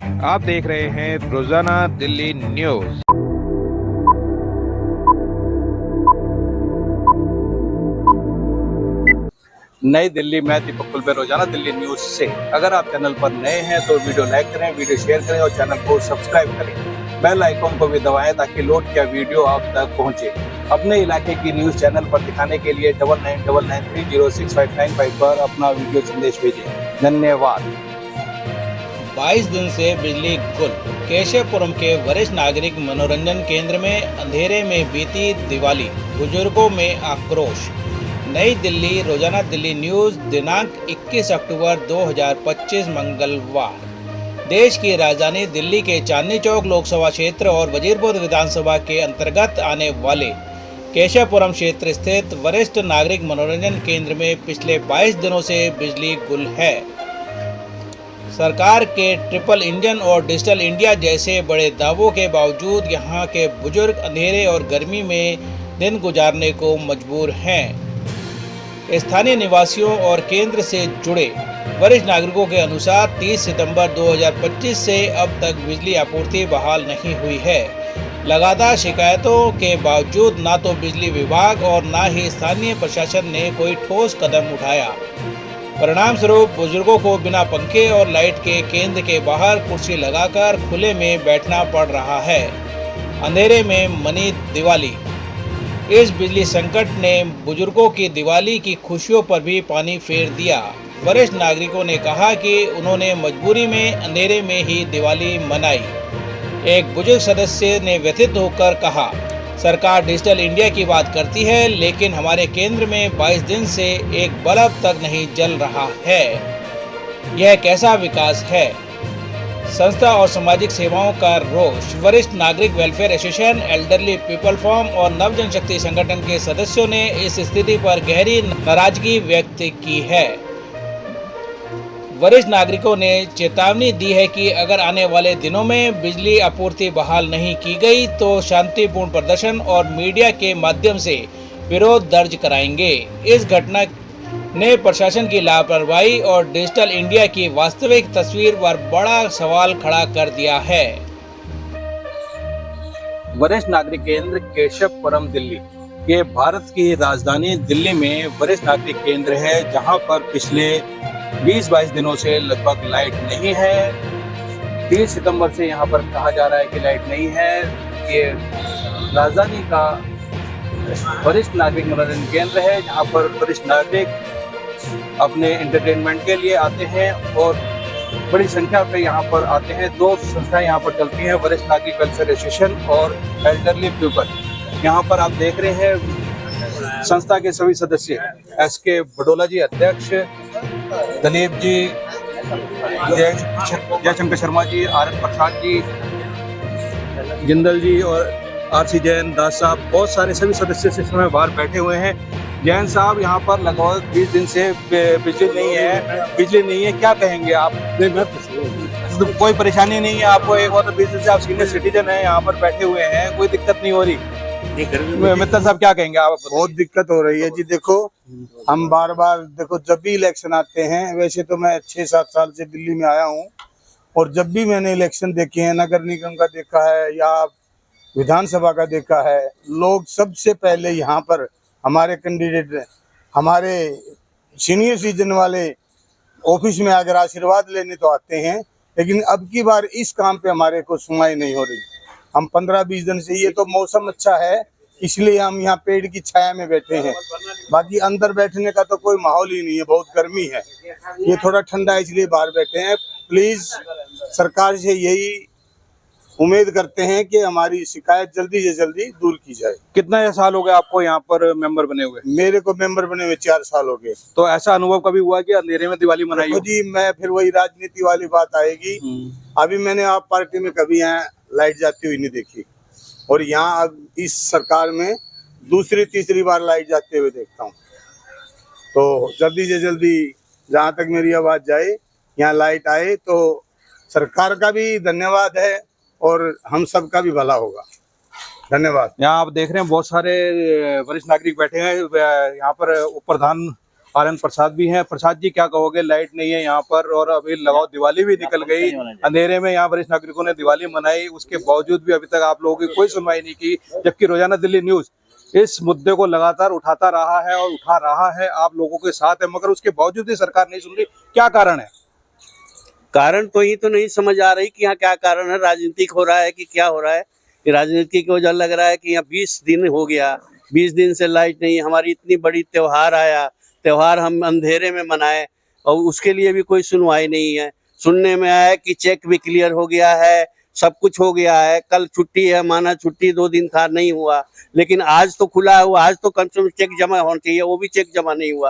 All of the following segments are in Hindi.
आप देख रहे हैं रोजाना दिल्ली न्यूज। नई दिल्ली में दीपक कुलबे, रोजाना दिल्ली न्यूज से। अगर आप चैनल पर नए हैं तो वीडियो लाइक करें, वीडियो शेयर करें और चैनल को सब्सक्राइब करें। बेल आइकॉन को भी दबाएं ताकि लोड किया वीडियो आप तक पहुंचे। अपने इलाके की न्यूज चैनल पर दिखाने के लिए 9999306595 पर अपना वीडियो संदेश भेजें। धन्यवाद। 22 दिन से बिजली गुल। केशवपुरम के वरिष्ठ नागरिक मनोरंजन केंद्र में अंधेरे में बीती दिवाली, बुजुर्गों में आक्रोश। नई दिल्ली, रोजाना दिल्ली न्यूज, दिनांक 21 अक्टूबर 2025 मंगलवार। देश की राजधानी दिल्ली के चांदनी चौक लोकसभा क्षेत्र और वजीरपुर विधानसभा के अंतर्गत आने वाले केशवपुरम क्षेत्र स्थित वरिष्ठ नागरिक मनोरंजन केंद्र में पिछले 22 दिनों से बिजली गुल है। सरकार के ट्रिपल इंजन और डिजिटल इंडिया जैसे बड़े दावों के बावजूद यहां के बुजुर्ग अंधेरे और गर्मी में दिन गुजारने को मजबूर हैं। स्थानीय निवासियों और केंद्र से जुड़े वरिष्ठ नागरिकों के अनुसार 30 सितंबर 2025 से अब तक बिजली आपूर्ति बहाल नहीं हुई है। लगातार शिकायतों के बावजूद ना तो बिजली विभाग और ना ही स्थानीय प्रशासन ने कोई ठोस कदम उठाया। परिणाम स्वरूप बुजुर्गों को बिना पंखे और लाइट के केंद्र के बाहर कुर्सी लगाकर खुले में बैठना पड़ रहा है। अंधेरे में मनी दिवाली। इस बिजली संकट ने बुजुर्गों की दिवाली की खुशियों पर भी पानी फेर दिया। वरिष्ठ नागरिकों ने कहा कि उन्होंने मजबूरी में अंधेरे में ही दिवाली मनाई। एक बुजुर्ग सदस्य ने व्यथित होकर कहा, सरकार डिजिटल इंडिया की बात करती है लेकिन हमारे केंद्र में 22 दिन से एक बल्ब तक नहीं जल रहा है। यह कैसा विकास है? संस्था और सामाजिक सेवाओं का रोष। वरिष्ठ नागरिक welfare association, elderly people forum और नव जनशक्ति संगठन के सदस्यों ने इस स्थिति पर गहरी नाराजगी व्यक्त की है। वरिष्ठ नागरिकों ने चेतावनी दी है कि अगर आने वाले दिनों में बिजली आपूर्ति बहाल नहीं की गई तो शांतिपूर्ण प्रदर्शन और मीडिया के माध्यम से विरोध दर्ज कराएंगे। इस घटना ने प्रशासन की लापरवाही और डिजिटल इंडिया की वास्तविक तस्वीर पर बड़ा सवाल खड़ा कर दिया है। वरिष्ठ नागरिक केंद्र केशवपुरम दिल्ली। ये भारत की राजधानी दिल्ली में वरिष्ठ नागरिक केंद्र है जहां पर पिछले 20-22 दिनों से लगभग लाइट नहीं है। 30 सितंबर से यहाँ पर कहा जा रहा है कि लाइट नहीं है। ये राजधानी का वरिष्ठ नागरिक मनोरंजन केंद्र है जहाँ पर वरिष्ठ नागरिक अपने एंटरटेनमेंट के लिए आते हैं और बड़ी संख्या पे यहाँ पर आते हैं। दो संस्थाएं यहाँ पर चलती हैं, वरिष्ठ नागरिक वेलफेयर एसोसिएशन और एल्डरली पीपल। यहाँ पर आप देख रहे हैं संस्था के सभी सदस्य, SK बडोला जी अध्यक्ष, दलीप जी, जयशंकर शर्मा जी, RN प्रसाद जी, जिंदल जी और RC जैन, दास साहब, बहुत सारे सभी सदस्य इस समय बाहर बैठे हुए हैं। जैन साहब, यहाँ पर लगभग 20 दिन से बिजली नहीं है, क्या कहेंगे आप? तो कोई परेशानी नहीं है आपको? एक और 20 दिन से आप सीनियर सिटीजन हैं, यहाँ पर बैठे हुए हैं, कोई दिक्कत नहीं हो रही? मित्तल साहब क्या कहेंगे आप? बहुत दिक्कत हो रही है जी। देखो, हम बार बार देखो जब भी इलेक्शन आते हैं, वैसे तो मैं 6-7 साल से दिल्ली में आया हूँ और जब भी मैंने इलेक्शन देखे हैं, नगर निगम का देखा है या विधानसभा का देखा है, लोग सबसे पहले यहाँ पर हमारे कैंडिडेट, हमारे सीनियर सिटीजन वाले ऑफिस में अगर आशीर्वाद लेने तो आते हैं, लेकिन अब की बार इस काम पे हमारे को सुनवाई नहीं हो रही। हम 15-20 दिन से, ये तो मौसम अच्छा है इसलिए हम यहाँ पेड़ की छाया में बैठे हैं, बाकी अंदर बैठने का तो कोई माहौल ही नहीं है, बहुत गर्मी है। ये थोड़ा ठंडा है इसलिए बाहर बैठे हैं। प्लीज सरकार से यही उम्मीद करते हैं कि हमारी शिकायत जल्दी से जल्दी दूर की जाए। कितना साल हो गया आपको यहाँ पर मेंबर बने हुए? मेरे को मेंबर बने हुए 4 साल हो गए। तो ऐसा अनुभव कभी हुआ कि अंधेरे में दिवाली मनाई हो? जी, मैं फिर वही राजनीति वाली बात आएगी। अभी मैंने आप पार्टी में कभी यहाँ लाइट जाती हुई नहीं देखी और यहाँ अब इस सरकार में दूसरी-तीसरी बार लाइट जाते हुए देखता हूँ। तो जल्दी से जल्दी जहाँ तक मेरी आवाज जाए, यहाँ लाइट आए तो सरकार का भी धन्यवाद है और हम सब का भी भला होगा। धन्यवाद। यहाँ आप देख रहे हैं बहुत सारे वरिष्ठ नागरिक बैठे हैं। यहाँ पर उप प्रधान आनंद प्रसाद भी हैं। प्रसाद जी, क्या कहोगे? लाइट नहीं है यहाँ पर और अभी लगाओ दिवाली भी निकल गई, अंधेरे में यहाँ वरिष्ठ नागरिकों ने दिवाली मनाई, उसके बावजूद भी अभी तक आप लोगों की कोई सुनवाई नहीं की, जबकि रोजाना दिल्ली न्यूज इस मुद्दे को लगातार उठाता रहा है और उठा रहा है, आप लोगों के साथ है, मगर उसके बावजूद भी सरकार नहीं सुन रही। क्या कारण है? कारण तो ये तो नहीं समझ आ रही कि यहाँ क्या कारण है, राजनीतिक हो रहा है कि क्या हो रहा है। कि राजनीति की वजह लग रहा है कि यहाँ 20 दिन हो गया, 20 दिन से लाइट नहीं। हमारी इतनी बड़ी त्योहार आया, त्योहार हम अंधेरे में मनाए और उसके लिए भी कोई सुनवाई नहीं है। सुनने में आया कि चेक भी क्लियर हो गया है, सब कुछ हो गया है, कल छुट्टी है, माना छुट्टी 2 दिन था, नहीं हुआ, लेकिन आज तो खुला हुआ, आज तो कम से कम चेक जमा होना चाहिए, वो भी चेक जमा नहीं हुआ।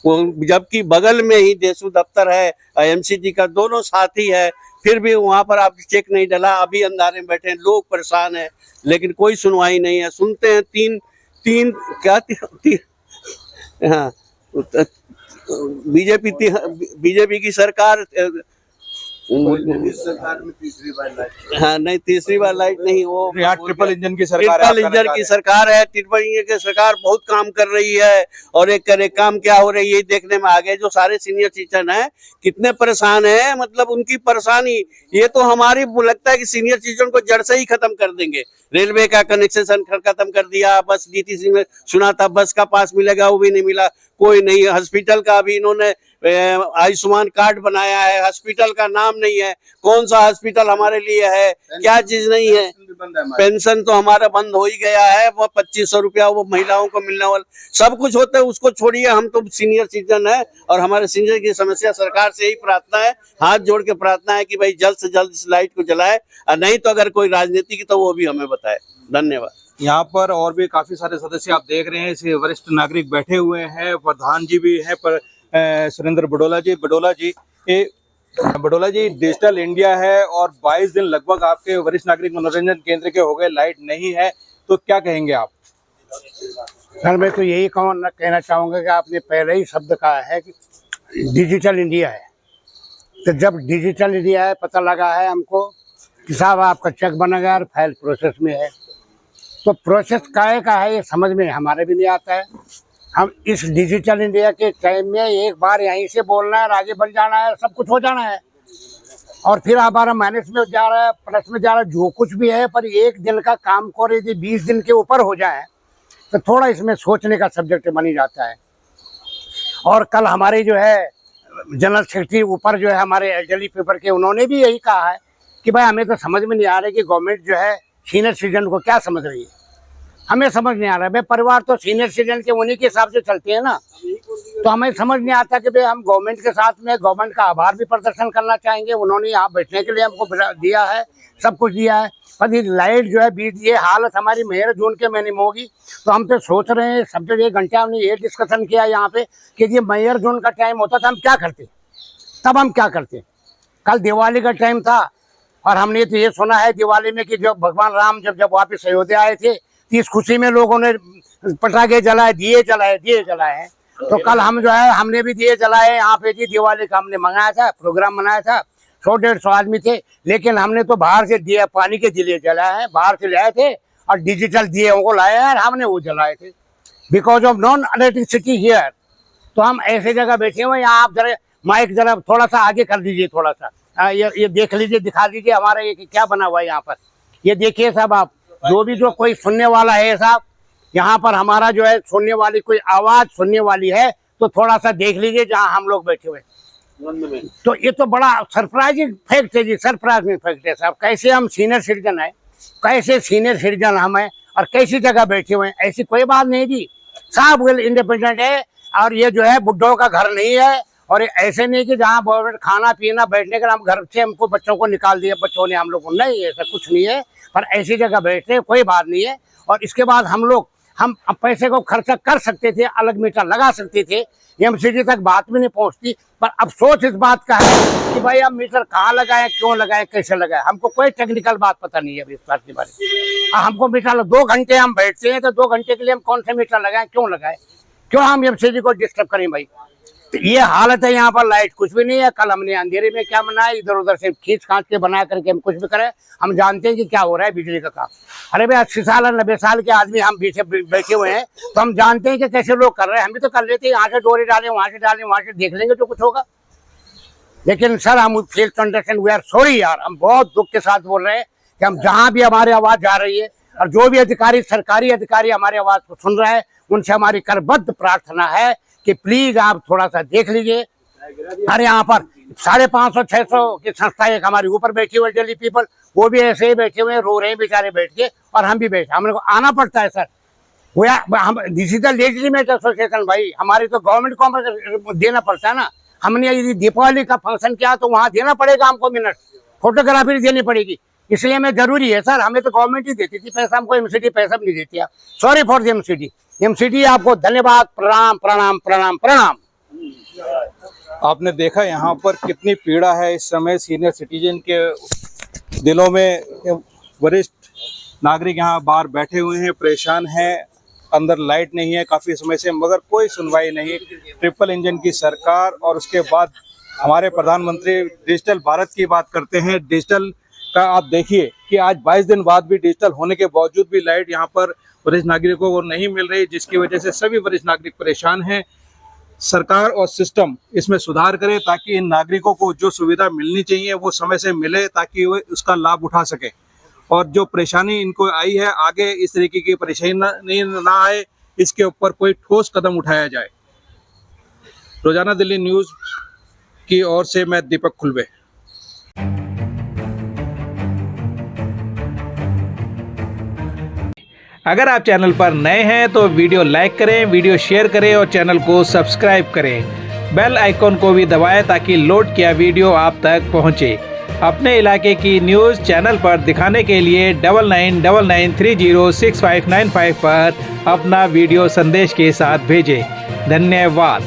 वो जबकि बगल में ही देशु दफ्तर है, एमसीडी का, दोनों साथी है, फिर भी वहां पर आप चेक नहीं डला। अभी अंधारे में बैठे हैं, लोग परेशान हैं, लेकिन कोई सुनवाई नहीं है। सुनते हैं हाँ, बीजेपी की सरकार, सरकार में तीसरी बार लाइट, हाँ नहीं, तीसरी बार लाइट नहीं, वो यहाँ ट्रिपल इंजन की सरकार है, ट्रिपल इंजन की सरकार है। ट्रिपल इंजन की सरकार बहुत काम कर रही है और एक काम क्या हो रही है देखने में आ गए। जो सारे सीनियर सिटीजन है कितने परेशान है, मतलब उनकी परेशानी ये तो हमारी लगता है कि सीनियर सिटीजन को जड़ से ही खत्म कर देंगे। रेलवे का कनेक्शन खत्म कर दिया, बस डीटीसी में सुना था बस का पास मिलेगा, वो भी नहीं मिला, कोई नहीं। हॉस्पिटल का भी इन्होंने आयुष्मान कार्ड बनाया है, हॉस्पिटल का नाम नहीं है, कौन सा हॉस्पिटल हमारे लिए है, क्या चीज नहीं है। पेंशन तो हमारा बंद हो ही गया है, वो 2500 रुपया वो महिलाओं को मिलने वाला, सब कुछ होता है, उसको छोड़िए। हम तो सीनियर सिटीजन है और हमारे सीनियर की समस्या सरकार से यही प्रार्थना है, हाथ जोड़ के प्रार्थना है कि भाई जल्द से जल्द इस लाइट को जलाए, और नहीं तो अगर कोई राजनीति की तो वो भी हमें बताए। धन्यवाद। यहाँ पर और भी काफी सारे सदस्य आप देख रहे हैं, इसे वरिष्ठ नागरिक बैठे हुए हैं, प्रधान जी भी हैं, पर सुरेंद्र बडोला जी डिजिटल इंडिया है और 22 दिन लगभग आपके वरिष्ठ नागरिक मनोरंजन केंद्र के हो गए, लाइट नहीं है, तो क्या कहेंगे आप? सर मैं तो यही कहना चाहूँगा कि आपने पहले ही शब्द कहा है कि डिजिटल इंडिया है। तो जब डिजिटल इंडिया है, पता लगा है हमको कि साहब आपका चेक बना गया और फाइल प्रोसेस में है, तो प्रोसेस काहे का है ये समझ में हमारे भी नहीं आता है। हम इस डिजिटल इंडिया के टाइम में एक बार यहीं से बोलना है, आगे बढ़ जाना है, सब कुछ हो जाना है, और फिर हमारा माइनस में जा रहा है, प्लस में जा रहा है, जो कुछ भी है। पर एक दिन का काम को यदि 20 दिन के ऊपर हो जाए तो थोड़ा इसमें सोचने का सब्जेक्ट बन ही जाता है। और कल हमारे जो है जनरल सेक्रेटरी ऊपर जो है हमारे एलडीएलई पेपर के, उन्होंने भी यही कहा है कि भाई हमें तो समझ में नहीं आ रहा है कि गवर्नमेंट जो है सीनियर सिटीजन को क्या समझ रही है, हमें समझ नहीं आ रहा है। भाई परिवार तो सीनियर सिटीजन के उन्हीं के हिसाब से चलते हैं ना, तो हमें समझ नहीं आता कि भाई हम गवर्नमेंट के साथ में गवर्नमेंट का आभार भी प्रदर्शन करना चाहेंगे, उन्होंने यहाँ बैठने के लिए हमको दिया है, सब कुछ दिया है। पर ये लाइट जो है बीत, ये हालत हमारी मई जून के महीने में होगी, तो हम तो सोच रहे हैं, सब जगह 1 घंटे हमने ये डिस्कशन किया यहाँ पे कि ये मई जून का टाइम होता था हम क्या करते, तब हम क्या करते। कल दिवाली का टाइम था और हमने तो ये सुना है दिवाली में कि जब भगवान राम जब वापस अयोध्या आए थे, इस खुशी में लोगों ने पटाखे जलाए, दिए जलाए हैं। तो कल हम जो है हमने भी दिए जलाए यहाँ पे जी। दिवाली का हमने मंगाया था, प्रोग्राम बनाया था, 100-150 आदमी थे, लेकिन हमने तो बाहर से दिए, पानी के दिए जलाए हैं, बाहर से लाए थे और डिजिटल दिए को लाए हैं और हमने वो जलाए थे, because of non electricity here. तो हम ऐसे जगह बैठे हुए, यहाँ आप जरा माइक जरा थोड़ा सा आगे कर दीजिए, थोड़ा सा ये देख लीजिए, दिखा दीजिए हमारा ये क्या बना हुआ है यहाँ पर। ये देखिए साहब, आप जो कोई सुनने वाला है साहब, यहाँ पर हमारा जो है सुनने वाली कोई आवाज सुनने वाली है तो थोड़ा सा देख लीजिए जहाँ हम लोग बैठे हुए। तो ये तो बड़ा सरप्राइजिंग फैक्ट है जी, सरप्राइजिंग फैक्ट है साहब। कैसे हम सीनियर सिटीजन है, कैसे सीनियर सिटीजन हम है और कैसी जगह बैठे हुए हैं, ऐसी कोई बात नहीं जी। सब वेल इंडिपेंडेंट है और ये जो है बुड्ढों का घर नहीं है, और ऐसे नहीं कि जहाँ खाना पीना बैठने का हम घर से हमको बच्चों को निकाल दिया, बच्चों ने हम लोग को, नहीं ऐसा कुछ नहीं है। पर ऐसी जगह बैठते कोई बात नहीं है। और इसके बाद हम लोग हम पैसे को खर्चा कर सकते थे, अलग मीटर लगा सकते थे, एमसीडी तक बात भी नहीं पहुंचती। पर अफसोस इस बात का है कि भाई हम मीटर कहाँ लगाए, क्यों लगाए, कैसे लगाए, हमको कोई टेक्निकल बात पता नहीं है अभी इस बात के बारे में। हमको मीटर 2 घंटे हम बैठते हैं तो 2 घंटे के लिए हम कौन से मीटर लगाए, क्यों लगाए, क्यों हम एमसीडी को डिस्टर्ब करें भाई। तो ये हालत है यहाँ पर, लाइट कुछ भी नहीं है। कल हमने अंधेरे में क्या बनाया, इधर उधर से खींच खांच के बना करके हम कुछ भी करें, हम जानते हैं कि क्या हो रहा है बिजली का काम। अरे भाई 80 साल 90 साल के आदमी हम पीछे बैठे हुए हैं, तो हम जानते हैं कि कैसे लोग कर रहे हैं। हम भी तो कर लेते हैं, यहाँ से डोरी डालें, वहां से डालें, वहां से देख लेंगे जो कुछ होगा। लेकिन सर हम fail to understand, we are sorry यार, हम बहुत दुख के साथ बोल रहे हैं कि हम जहाँ भी हमारी आवाज जा रही है और जो भी अधिकारी, सरकारी अधिकारी हमारी आवाज को सुन रहा है, उनसे हमारी करबद्ध प्रार्थना है कि प्लीज आप थोड़ा सा देख लीजिए। अरे यहाँ पर 550-600 की संस्था एक हमारे ऊपर बैठी हुई दिल्ली पीपल, वो भी ऐसे ही बैठे हुए हैं, रो रहे हैं बेचारे बैठ के, और हम भी बैठे, हमने को आना पड़ता है sir. This is the legitimate association भाई, हमारी तो गवर्नमेंट को देना पड़ता है ना। हमने यदि दीपावली का फंक्शन किया तो वहाँ देना पड़ेगा हमको मिनट, फोटोग्राफी देनी पड़ेगी, इसलिए हमें जरूरी है सर। हमें तो गवर्नमेंट ही देती थी पैसा, हमको एमसीडी पैसा भी नहीं देती है। सॉरी फॉर द एमसीडी, आपको धन्यवाद, प्रणाम प्रणाम प्रणाम प्रणाम। आपने देखा यहाँ पर कितनी पीड़ा है इस समय सीनियर सिटीजन के दिलों में। वरिष्ठ नागरिक यहाँ बाहर बैठे हुए हैं, परेशान हैं, अंदर लाइट नहीं है काफ़ी समय से, मगर कोई सुनवाई नहीं। ट्रिपल इंजन की सरकार, और उसके बाद हमारे प्रधानमंत्री डिजिटल भारत की बात करते हैं। डिजिटल का आप देखिए कि आज 22 दिन बाद भी डिजिटल होने के बावजूद भी लाइट यहाँ पर वरिष्ठ नागरिकों को नहीं मिल रही, जिसकी वजह से सभी वरिष्ठ नागरिक परेशान हैं। सरकार और सिस्टम इसमें सुधार करे ताकि इन नागरिकों को जो सुविधा मिलनी चाहिए वो समय से मिले, ताकि वो उसका लाभ उठा सके। और जो परेशानी इनको आई है, आगे इस तरीके की परेशानी ना आए, इसके ऊपर कोई ठोस कदम उठाया जाए। रोजाना दिल्ली न्यूज़ की ओर से मैं दीपक खुलबे। अगर आप चैनल पर नए हैं तो वीडियो लाइक करें, वीडियो शेयर करें और चैनल को सब्सक्राइब करें। बेल आइकॉन को भी दबाएं ताकि लोड किया वीडियो आप तक पहुंचे। अपने इलाके की न्यूज़ चैनल पर दिखाने के लिए 9999306595 पर अपना वीडियो संदेश के साथ भेजें। धन्यवाद।